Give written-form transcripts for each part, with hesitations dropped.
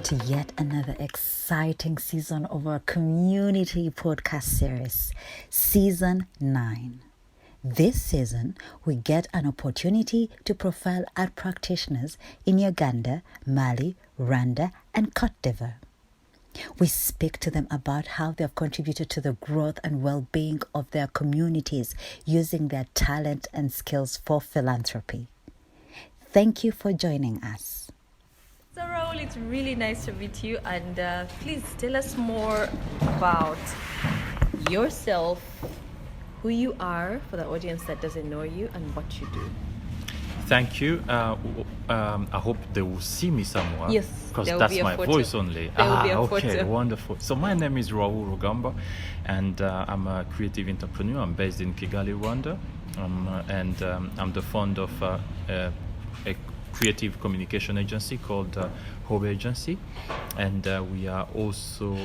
to yet another exciting season of our community podcast series, Season 9. This season, we get an opportunity to profile art practitioners in Uganda, Mali, Rwanda, and Cote d'Ivoire. We speak to them about how they have contributed to the growth and well-being of their communities using their talent and skills for philanthropy. Thank you for joining us. So Raul, it's really nice to meet you, and please tell us more about yourself, who you are for the audience that doesn't know you, and what you do. Thank you. I hope they will see me somewhere. Yes, because that's my voice only. There will be a okay, photo. Wonderful. So my name is Raul Rugamba, and I'm a creative entrepreneur. I'm based in Kigali, Rwanda, and I'm the founder of a creative communication agency called Hobe agency, and we are also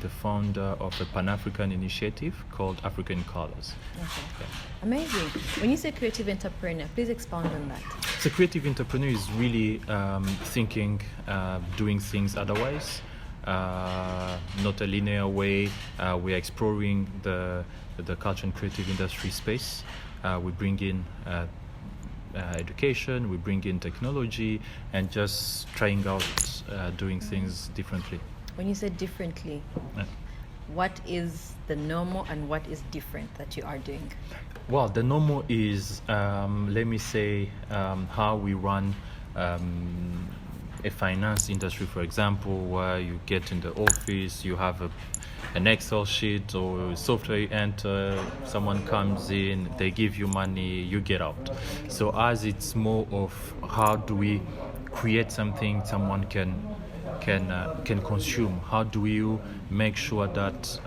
the founder of a Pan-African initiative called African Colors. Okay. Amazing. When you say creative entrepreneur, please expound on that. So creative entrepreneur is really thinking, doing things otherwise, not a linear way. We are exploring the culture and creative industry space. We bring in education, we bring in technology, and just trying out doing things differently. When you say differently, what is the normal and what is different that you are doing? Well, the normal is, let me say, how we run a finance industry, for example, where you get in the office, you have an Excel sheet or software you enter, someone comes in, they give you money, you get out. So as it's more of how do we create something someone can consume? How do you make sure that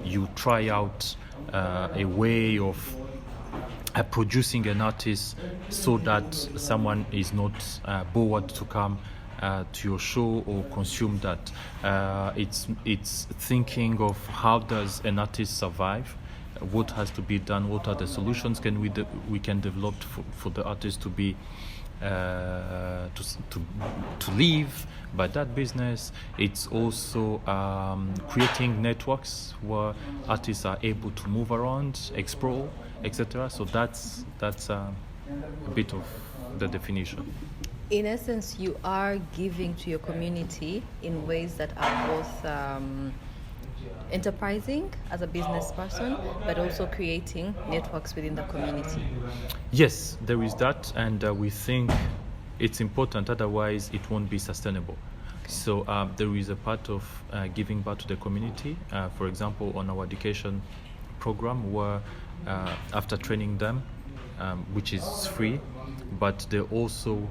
you try out a way of producing an artist so that someone is not bored to come to your show or consume that. It's thinking of how does an artist survive, what has to be done, what are the solutions we can develop for the artist to be to live by that business. It's also creating networks where artists are able to move around, explore, etc. So that's a bit of the definition. In essence, you are giving to your community in ways that are both enterprising as a business person, but also creating networks within the community. Yes, there is that, and we think it's important, otherwise it won't be sustainable. So there is a part of giving back to the community, for example, on our education program, where after training them, which is free, but they also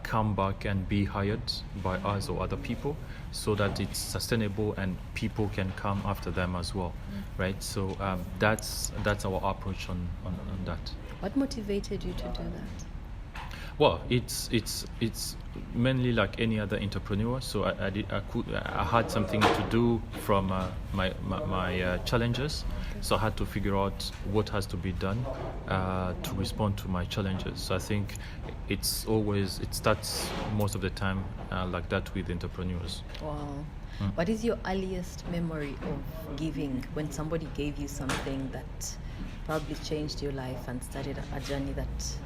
come back and be hired by us or other people, so that it's sustainable and people can come after them as well, right? So that's our approach on that. What motivated you to do that? Well, it's mainly like any other entrepreneur. So I had something to do from my challenges. So I had to figure out what has to be done to respond to my challenges. So I think it starts most of the time like that with entrepreneurs. Wow. What is your earliest memory of giving, when somebody gave you something that probably changed your life and started a journey that...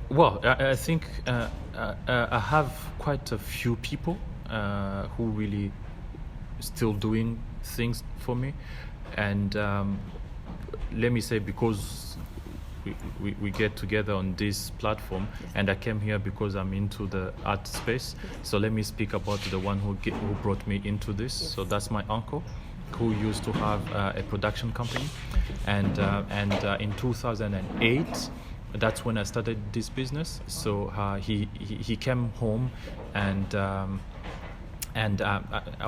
Well, I think I have quite a few people who really still doing things for me, and let me say, because we get together on this platform, and I came here because I'm into the art space. So let me speak about the one who brought me into this. Yes. So that's my uncle, who used to have a production company, and in 2008. That's when I started this business. So he came home, and I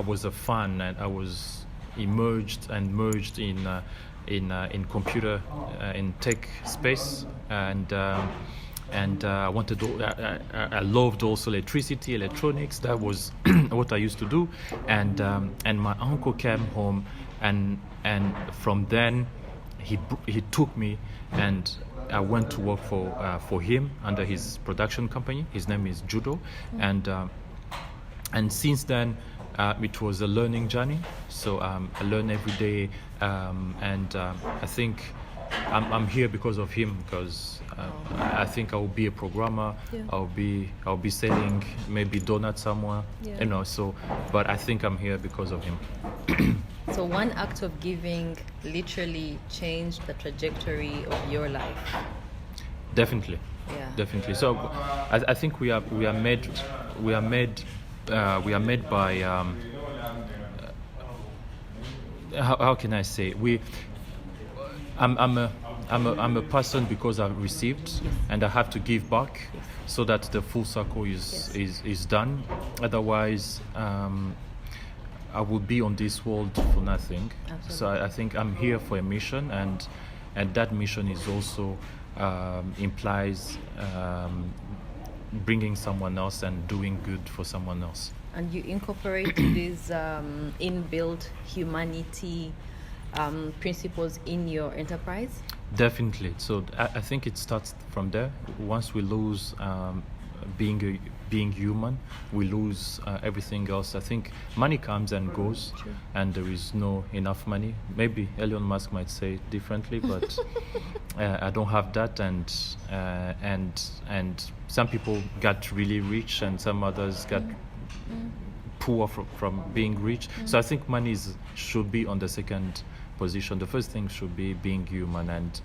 was a fan, and I was merged in computer in tech space, and I wanted I loved also electronics. That was what I used to do, and my uncle came home, and from then he took me, and I went to work for him under his production company. His name is Judo, and And since then, it was a learning journey. So I learn every day, and I think I'm here because of him. Because I think I'll be a programmer. Yeah. I'll be selling maybe donuts somewhere. Yeah. You know. So, but I think I'm here because of him. So one act of giving literally changed the trajectory of your life. Definitely. Yeah. Definitely. So I think we are made by how can I say, I'm a person because I've received and I have to give back, so that the full circle is done. Otherwise, I would be on this world for nothing. Absolutely. So I think I'm here for a mission, and that mission is also implies bringing someone else and doing good for someone else. And you incorporate these inbuilt humanity principles in your enterprise? Definitely. So I think it starts from there. Once we lose being human, we lose everything else. I think money comes and goes. True. And there is no enough money. Maybe Elon Musk might say it differently, but I don't have that. And some people got really rich, and some others got poor from being rich. So I think money should be on the second position. The first thing should be being human and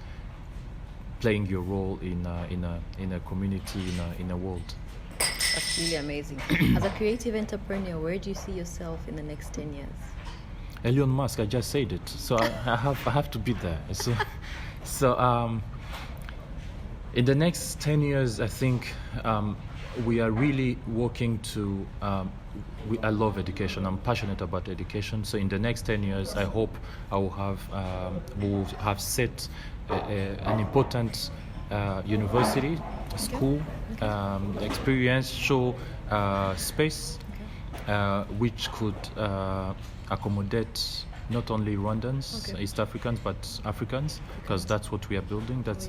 playing your role in a community, in a world. That's really amazing. As a creative entrepreneur, where do you see yourself in the next 10 years? Elon Musk, I just said it, so I have to be there. So in the next 10 years, I think we are really working to. I love education. I'm passionate about education. So in the next 10 years, I hope I will have set an important university, school, experiential space, which could accommodate not only Rwandans, East Africans, but Africans, because that's what we are building. That's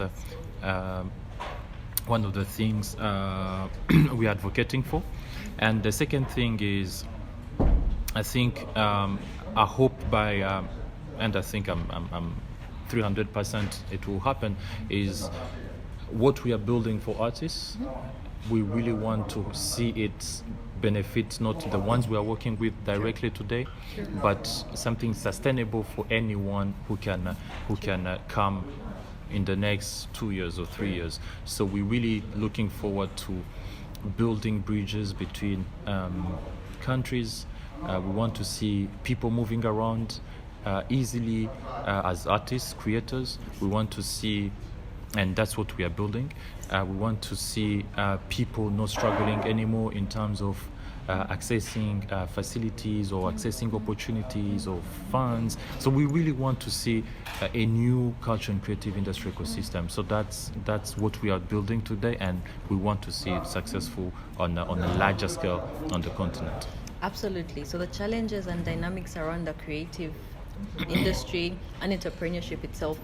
one of the things we are advocating for. And the second thing is, I think I hope by, and I think I'm 300% it will happen, is what we are building for artists. We really want to see it benefit not the ones we are working with directly today, but something sustainable for anyone who can come in the next 2 years or 3 years. So we're really looking forward to building bridges between countries. We want to see people moving around easily as artists, creators. We want to see, and that's what we are building. We want to see people not struggling anymore in terms of accessing facilities or accessing opportunities or funds. So we really want to see a new culture and creative industry ecosystem. So that's what we are building today, and we want to see it successful on a larger scale on the continent. Absolutely. So the challenges and dynamics around the creative industry and entrepreneurship itself,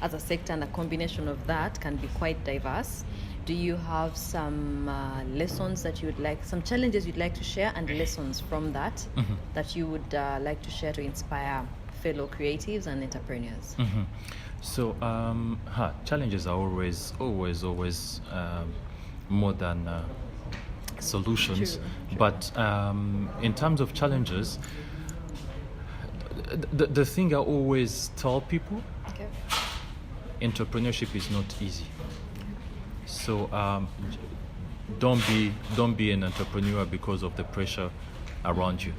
as a sector and a combination of that, can be quite diverse. Do you have some lessons that you would like, some challenges you'd like to share, and lessons from that that you would like to share to inspire fellow creatives and entrepreneurs? So challenges are always more than solutions. True. But in terms of challenges, the thing I always tell people, entrepreneurship is not easy. So don't be an entrepreneur because of the pressure around you.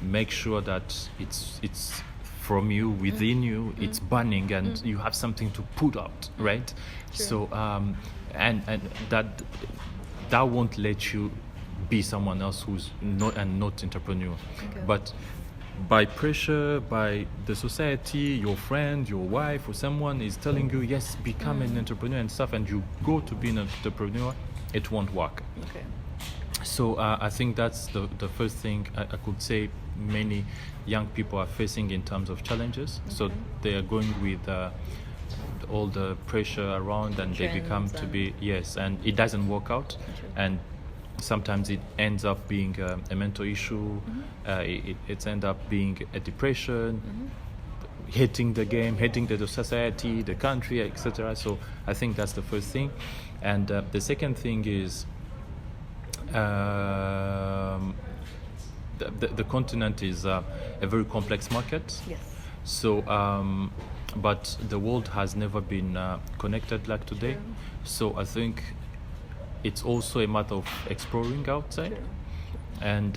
Make sure that it's from you, within you, it's burning, and you have something to put out, right? True. So and that won't let you be someone else who's not entrepreneur. But by pressure, by the society, your friend, your wife, or someone is telling you, yes, become an entrepreneur and stuff, and you go to be an entrepreneur, it won't work. So I think that's the first thing I could say many young people are facing in terms of challenges. So they are going with all the pressure around, and they become to be, and it doesn't work out. And sometimes it ends up being a mental issue. It ends up being a depression, hating the game, hating the society, the country, etc. So I think that's the first thing. And the second thing is the continent is a very complex market. Yes. So, but the world has never been connected like today. True. So I think it's also a matter of exploring outside. True. And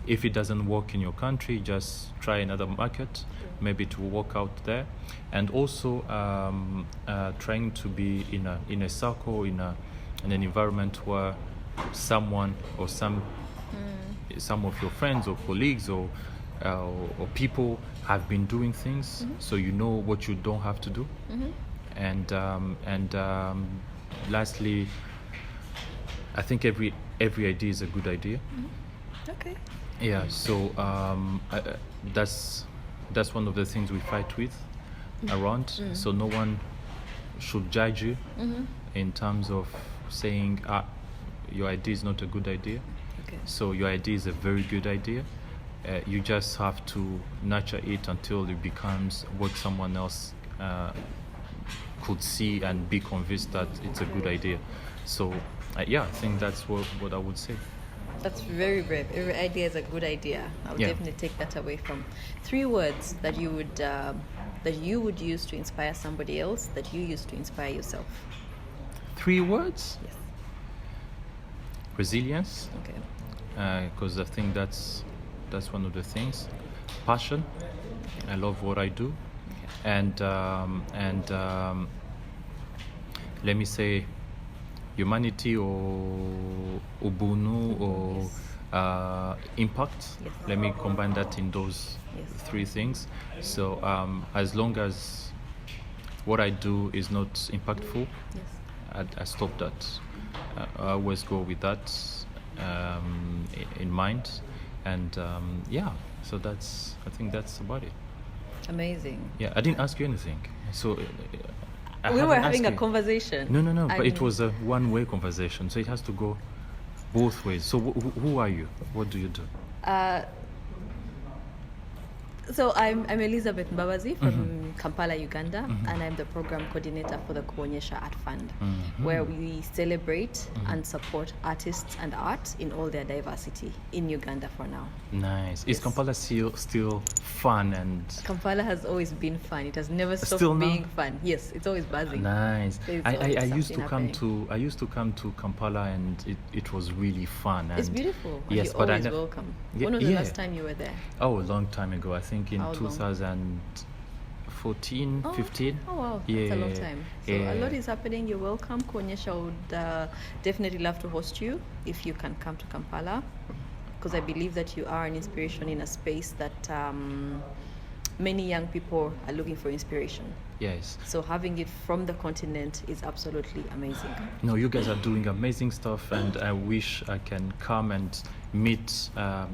if it doesn't work in your country, just try another market. Maybe it will work out there. And also trying to be in a circle, in an environment where someone or some of your friends or colleagues or people have been doing things, so you know what you don't have to do. And lastly, I think every idea is a good idea. Okay. Yeah. So that's one of the things we fight with around. So no one should judge you in terms of saying your idea is not a good idea. Okay. So your idea is a very good idea. You just have to nurture it until it becomes what someone else could see and be convinced that it's a good idea. So I think that's what I would say. That's very brave. Every idea is a good idea. I would definitely take that away from 3 words that you would use to inspire somebody else, that you use to inspire yourself. 3 words? Yes. Resilience, Okay. because I think that's one of the things. Passion. I love what I do. And let me say humanity or ubuntu or impact. Yes. Let me combine that in those Yes. 3 things. So as long as what I do is not impactful, Yes. I stop that. I always go with that in mind. And so I think that's about it. Amazing. Yeah, I didn't ask you anything. So We were having a conversation. No, I but it mean- was a one-way conversation, so it has to go both ways. So who are you? What do you do? So I'm Elizabeth Mbabazi from Kampala, Uganda, and I'm the program coordinator for the Kuonyesha Art Fund, where we celebrate and support artists and art in all their diversity in Uganda for now. Nice. Is Kampala still fun and Kampala has always been fun. It has never stopped Still now? being fun. Yes, it's always buzzing. nice? There's I always used to something come happening. to Kampala and it was really fun. And It's beautiful. And Yes, you're but I always never. welcome. Yeah, When was the yeah. last time you were there? Oh, a long time ago. I think in How long? 2014, 15. Oh wow, Yeah, that's a long time. So yeah. a lot is happening. You're welcome. Kuonyesha would definitely love to host you if you can come to Kampala, because I believe that you are an inspiration in a space that many young people are looking for inspiration. Yes. So having it from the continent is absolutely amazing. No, you guys are doing amazing stuff, and I wish I can come and meet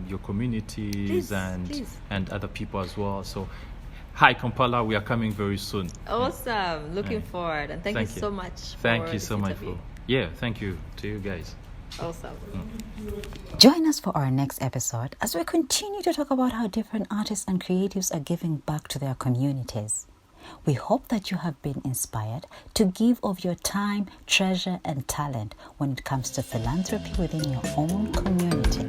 your communities Please. and other people as well. So, hi Kampala, we are coming very soon. Awesome. Looking Right. forward. And thank you so much. Thank for you this so much interview. thank you to you guys. Awesome. Join us for our next episode as we continue to talk about how different artists and creatives are giving back to their communities. We hope that you have been inspired to give of your time, treasure, and talent when it comes to philanthropy within your own community.